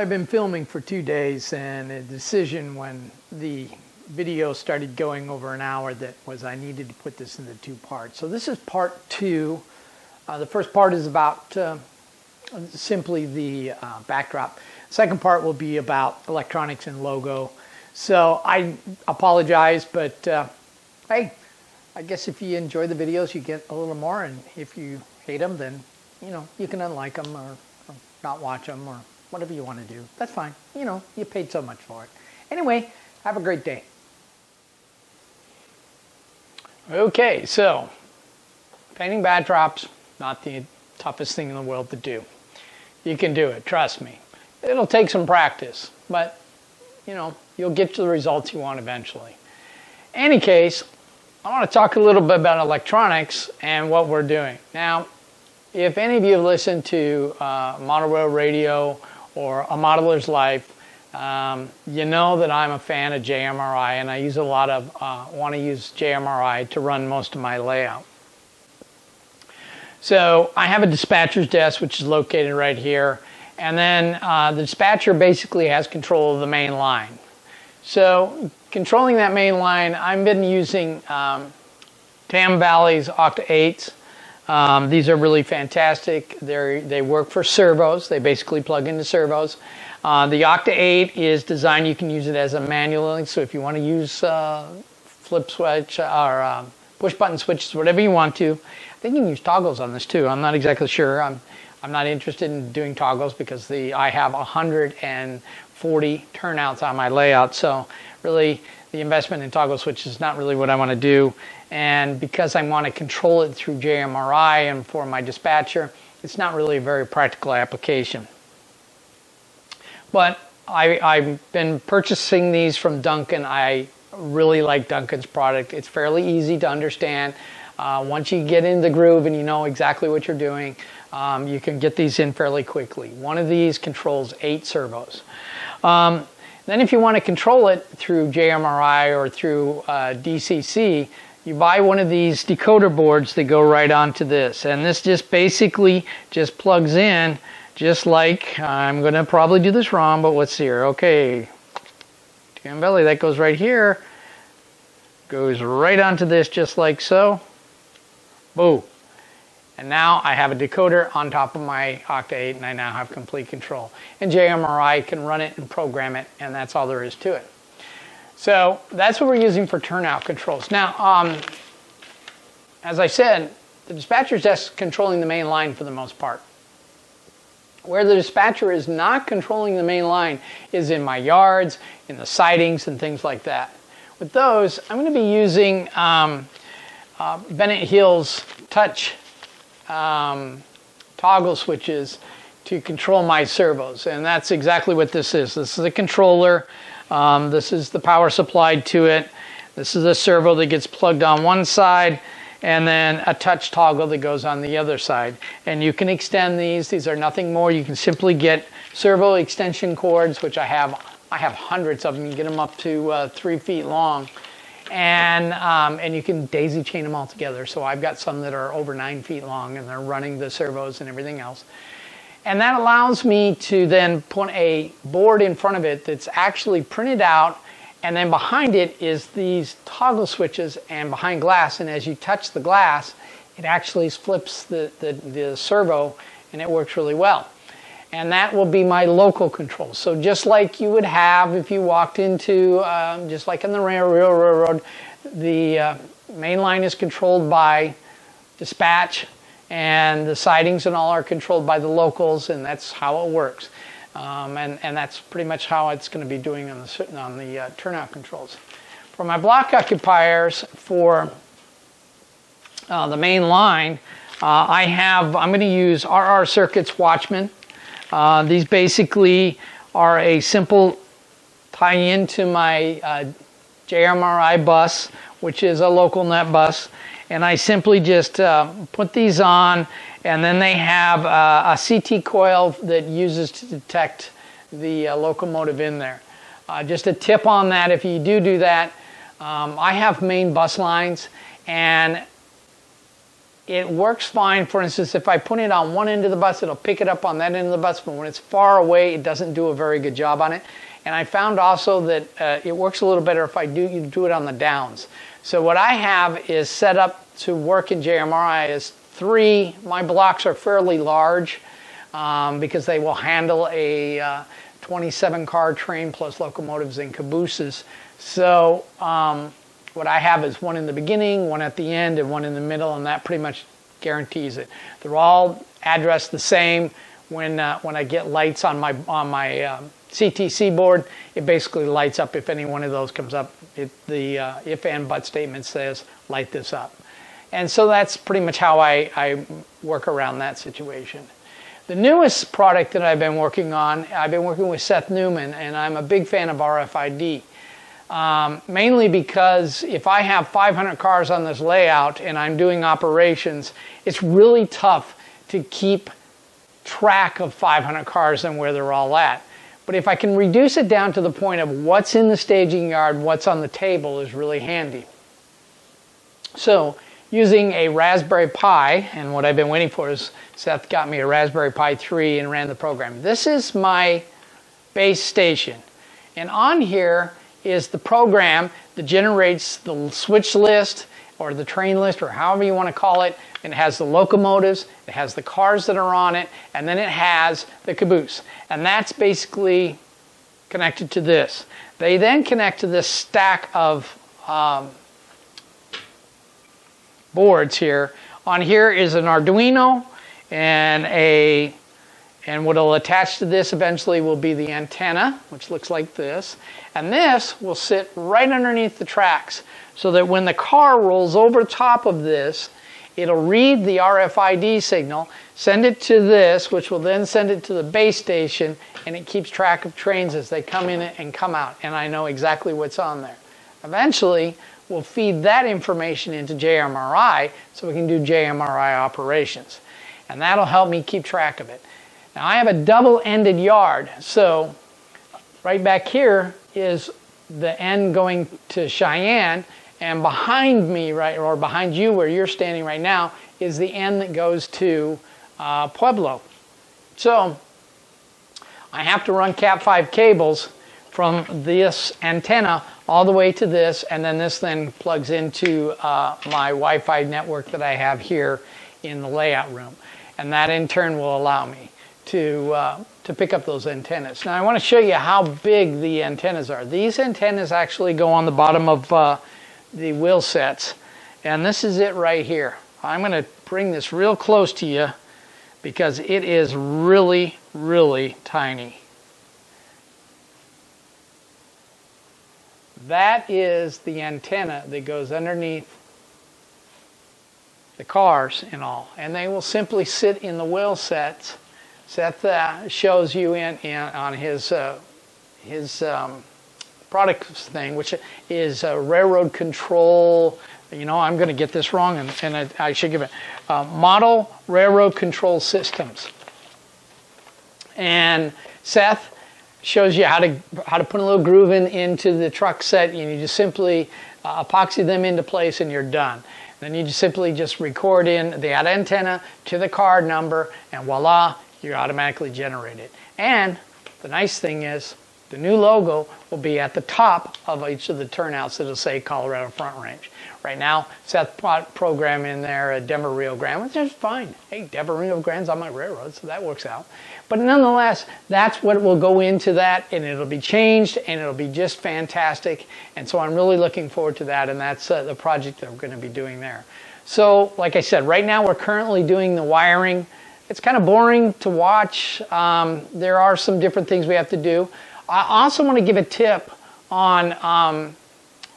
I've been filming for 2 days, and a decision when the video started going over an hour that was I needed to put this into 2 parts. So this is part 2. The first part is about simply the backdrop. Second part will be about electronics and logo. So I apologize, but hey, I guess if you enjoy the videos, you get a little more, and if you hate them, then you can unlike them or not watch them or whatever you want to do. That's fine. You paid so much for it. Anyway, have a great day. Okay, so painting backdrops, not the toughest thing in the world to do. You can do it, trust me. It'll take some practice, but you'll get to the results you want eventually. Any case, I want to talk a little bit about electronics and what we're doing. Now, if any of you have listened to Model Rail Radio or A Modeler's Life, you know that I'm a fan of JMRI, and I use a lot of, want to use JMRI to run most of my layout. So I have a dispatcher's desk, which is located right here, and then the dispatcher basically has control of the main line. So controlling that main line, I've been using Tam Valley's Octa 8s. These are really fantastic. They work for servos. They basically plug into servos. The Octa 8 is designed, you can use it as a manual, so if you want to use flip switch or push button switches, whatever you want to. I think you can use toggles on this too. I'm not exactly sure. I'm not interested in doing toggles because I have 140 turnouts on my layout, so really the investment in toggle switches is not really what I want to do. And because I want to control it through JMRI and for my dispatcher, it's not really a very practical application. But I've been purchasing these from Duncan. I really like Duncan's product. It's fairly easy to understand. Once you get in the groove and you know exactly what you're doing, you can get these in fairly quickly. One of these controls 8 servos. Then if you want to control it through JMRI or through DCC, you buy one of these decoder boards that go right onto this. And this just basically just plugs in, just like, I'm going to probably do this wrong, but let's see here. Okay, Tam Valley, that goes right here. Goes right onto this just like so. Boom. And now I have a decoder on top of my Octa 8, and I now have complete control. And JMRI can run it and program it, and that's all there is to it. So that's what we're using for turnout controls. Now, as I said, the dispatcher's desk is controlling the main line for the most part. Where the dispatcher is not controlling the main line is in my yards, in the sidings, and things like that. With those, I'm going to be using Bennett Hill's touch toggle switches to control my servos, and that's exactly what this is. This is a controller. This is the power supplied to it. This is a servo that gets plugged on one side, and then a touch toggle that goes on the other side. And you can extend these. These are nothing more. You can simply get servo extension cords, which I have hundreds of them. You can get them up to 3 feet long. And you can daisy chain them all together. So I've got some that are over 9 feet long, and they're running the servos and everything else. And that allows me to then put a board in front of it that's actually printed out, and then behind it is these toggle switches and behind glass, and as you touch the glass, it actually flips the servo, and it works really well. And that will be my local control. So just like you would have if you walked into, just like on the railroad, the main line is controlled by dispatch, and the sidings and all are controlled by the locals, and that's how it works. And that's pretty much how it's going to be doing on the turnout controls. For my block occupiers for the main line, I'm going to use RR Circuits Watchman. These basically are a simple tie-in to my JMRI bus, which is a local net bus. And I simply just put these on, and then they have a CT coil that uses to detect the locomotive in there. Just a tip on that, if you do that, I have main bus lines, and it works fine. For instance, if I put it on one end of the bus, it'll pick it up on that end of the bus, but when it's far away, it doesn't do a very good job on it. And I found also that it works a little better if you do it on the downs. So what I have is set up to work in JMRI is 3. My blocks are fairly large because they will handle a 27 car train plus locomotives and cabooses. So what I have is 1 in the beginning, 1 at the end, and 1 in the middle, and that pretty much guarantees it. They're all addressed the same. When I get lights on my CTC board, it basically lights up if any one of those comes up. The if and but statement says light this up. And so that's pretty much how I work around that situation. The newest product that I've been working on, I've been working with Seth Newman, and I'm a big fan of RFID. Mainly because if I have 500 cars on this layout and I'm doing operations, it's really tough to keep track of 500 cars and where they're all at. But if I can reduce it down to the point of what's in the staging yard, what's on the table is really handy. So using a Raspberry Pi, and what I've been waiting for is Seth got me a Raspberry Pi 3 and ran the program. This is my base station. And on here is the program that generates the switch list or the train list or however you want to call it. And it has the locomotives, it has the cars that are on it, and then it has the caboose. And that's basically connected to this. They then connect to this stack of boards here. On here is an Arduino and what will attach to this eventually will be the antenna, which looks like this. And this will sit right underneath the tracks so that when the car rolls over top of this, it'll read the RFID signal, send it to this, which will then send it to the base station, and it keeps track of trains as they come in and come out, and I know exactly what's on there. Eventually, we'll feed that information into JMRI so we can do JMRI operations, and that'll help me keep track of it. Now, I have a double-ended yard, so right back here is the end going to Cheyenne, and behind me, right, or behind you where you're standing right now, is the end that goes to Pueblo. So I have to run Cat5 cables from this antenna all the way to this, and then this then plugs into my Wi-Fi network that I have here in the layout room. And that in turn will allow me to pick up those antennas. Now I want to show you how big the antennas are. These antennas actually go on the bottom of the wheel sets, and this is it right here. I'm going to bring this real close to you because it is really, really tiny. That is the antenna that goes underneath the cars and all, and they will simply sit in the wheel sets. Seth shows you on his product thing, which is railroad control. You know, I'm going to get this wrong, and I should give it model railroad control systems. And Seth shows you how to put a little groove into the truck set, and you just simply epoxy them into place, and you're done. Then you just simply record in the antenna to the card number, and voila, you automatically generate it. And the nice thing is, the new logo will be at the top of each of the turnouts. It'll say Colorado Front Range. Right now, Seth program in there Denver Rio Grande, which is fine. Hey, Denver Rio Grande's on my railroad, so that works out. But nonetheless, that's what will go into that, and it'll be changed, and it'll be just fantastic. And so I'm really looking forward to that, and that's the project that we're going to be doing there. So, like I said, right now we're currently doing the wiring. It's kind of boring to watch. There are some different things we have to do. I also want to give a tip on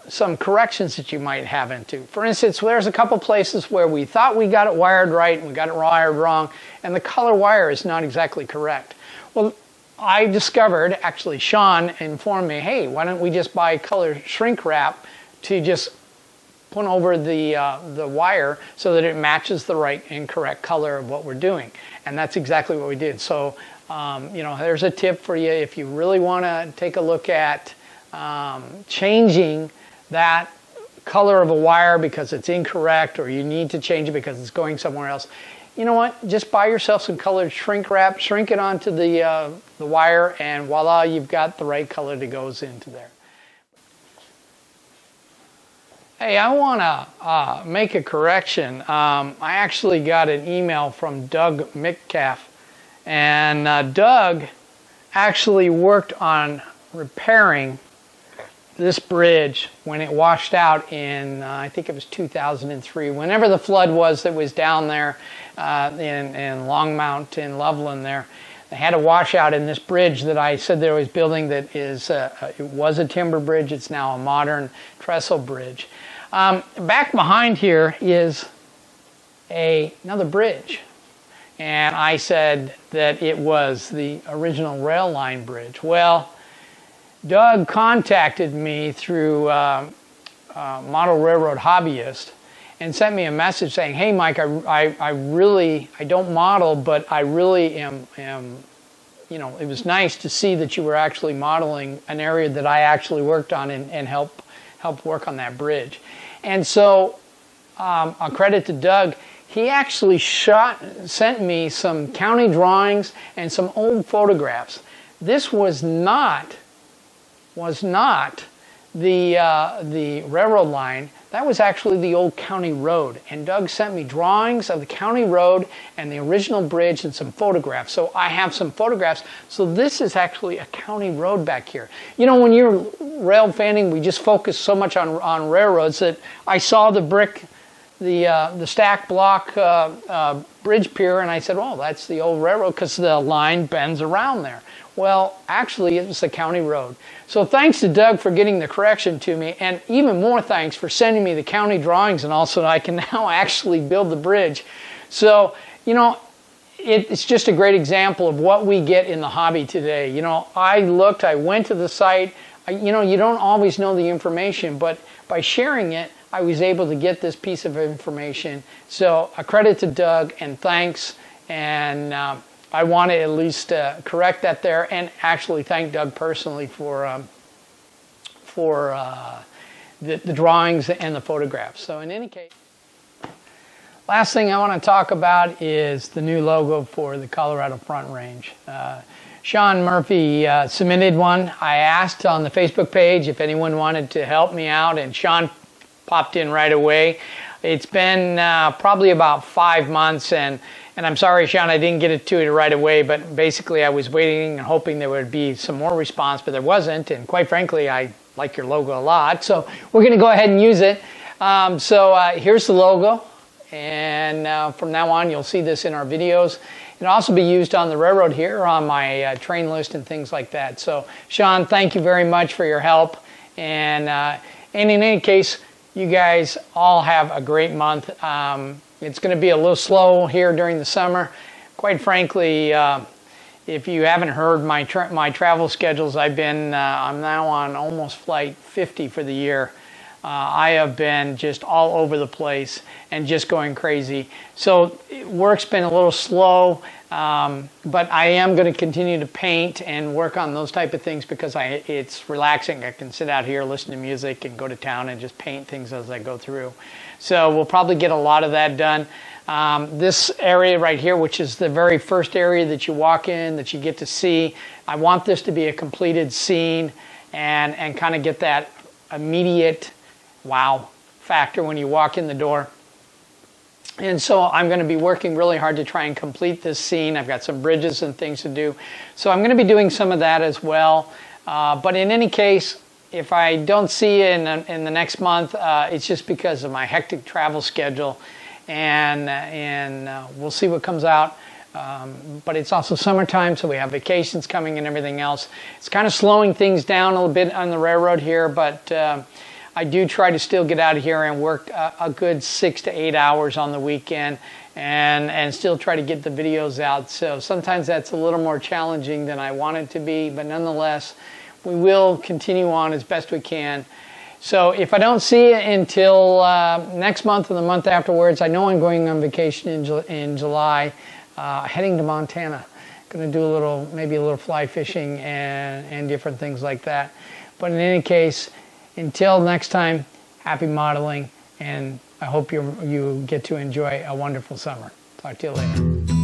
some corrections that you might have into. For instance, there's a couple places where we thought we got it wired right and we got it wired wrong, and the color wire is not exactly correct. Well, I discovered, actually Sean informed me, hey, why don't we just buy color shrink wrap to just put over the wire so that it matches the right and correct color of what we're doing. And that's exactly what we did. So you know, there's a tip for you if you really want to take a look at changing that color of a wire because it's incorrect, or you need to change it because it's going somewhere else, you know what? Just buy yourself some colored shrink wrap, shrink it onto the wire, and voila, you've got the right color that goes into there. Hey, I want to make a correction. I actually got an email from Doug Metcalf, and Doug actually worked on repairing this bridge when it washed out in, I think it was 2003, whenever the flood was that was down there in Longmont in Loveland there. They had a washout in this bridge that I said they was building that is, it was a timber bridge, it's now a modern trestle bridge. Back behind here is another bridge. And I said that it was the original rail line bridge. Well, Doug contacted me through Model Railroad Hobbyist and sent me a message saying, hey Mike, I don't model, but I really am, you know, it was nice to see that you were actually modeling an area that I actually worked on and helped work on that bridge. And so, a credit to Doug, he actually sent me some county drawings and some old photographs. This was not the railroad line. That was actually the old county road. And Doug sent me drawings of the county road and the original bridge and some photographs. So I have some photographs. So this is actually a county road back here. You know, when you're rail fanning, we just focus so much on railroads that I saw the brick, the stack block bridge pier, and I said, oh, that's the old railroad because the line bends around there. Well, actually, it was the county road. So thanks to Doug for getting the correction to me, and even more thanks for sending me the county drawings, and also I can now actually build the bridge. So, you know, it's just a great example of what we get in the hobby today. You know, I went to the site. You know, you don't always know the information, but by sharing it, I was able to get this piece of information. So a credit to Doug, and thanks, and I want to at least correct that there, and actually thank Doug personally for the drawings and the photographs. So in any case, last thing I want to talk about is the new logo for the Colorado Front Range. Sean Murphy submitted one. I asked on the Facebook page if anyone wanted to help me out, and Sean popped in right away. It's been probably about 5 months, and I'm sorry, Sean, I didn't get it to you right away, but basically I was waiting and hoping there would be some more response, but there wasn't, and quite frankly, I like your logo a lot, so we're going to go ahead and use it. Here's the logo, and from now on, you'll see this in our videos. It'll also be used on the railroad here on my train list and things like that. So, Sean, thank you very much for your help, and in any case, you guys all have a great month. It's going to be a little slow here during the summer. Quite frankly, if you haven't heard my travel schedules, I'm now on almost flight 50 for the year. I have been just all over the place and just going crazy. So work's been a little slow, but I am going to continue to paint and work on those type of things because it's relaxing. I can sit out here, listen to music, and go to town and just paint things as I go through. So we'll probably get a lot of that done. This area right here, which is the very first area that you walk in, that you get to see, I want this to be a completed scene and kind of get that immediate wow factor when you walk in the door. And so I'm going to be working really hard to try and complete this scene. I've got some bridges and things to do. So I'm going to be doing some of that as well. But in any case, if I don't see you in the next month, it's just because of my hectic travel schedule. And we'll see what comes out. But it's also summertime, so we have vacations coming and everything else. It's kind of slowing things down a little bit on the railroad here, but I do try to still get out of here and work a good 6 to 8 hours on the weekend and still try to get the videos out. So sometimes that's a little more challenging than I want it to be, but nonetheless, we will continue on as best we can. So if I don't see you until next month or the month afterwards, I know I'm going on vacation in July, heading to Montana. Going to do maybe a little fly fishing and different things like that. But in any case, until next time, happy modeling, and I hope you get to enjoy a wonderful summer. Talk to you later.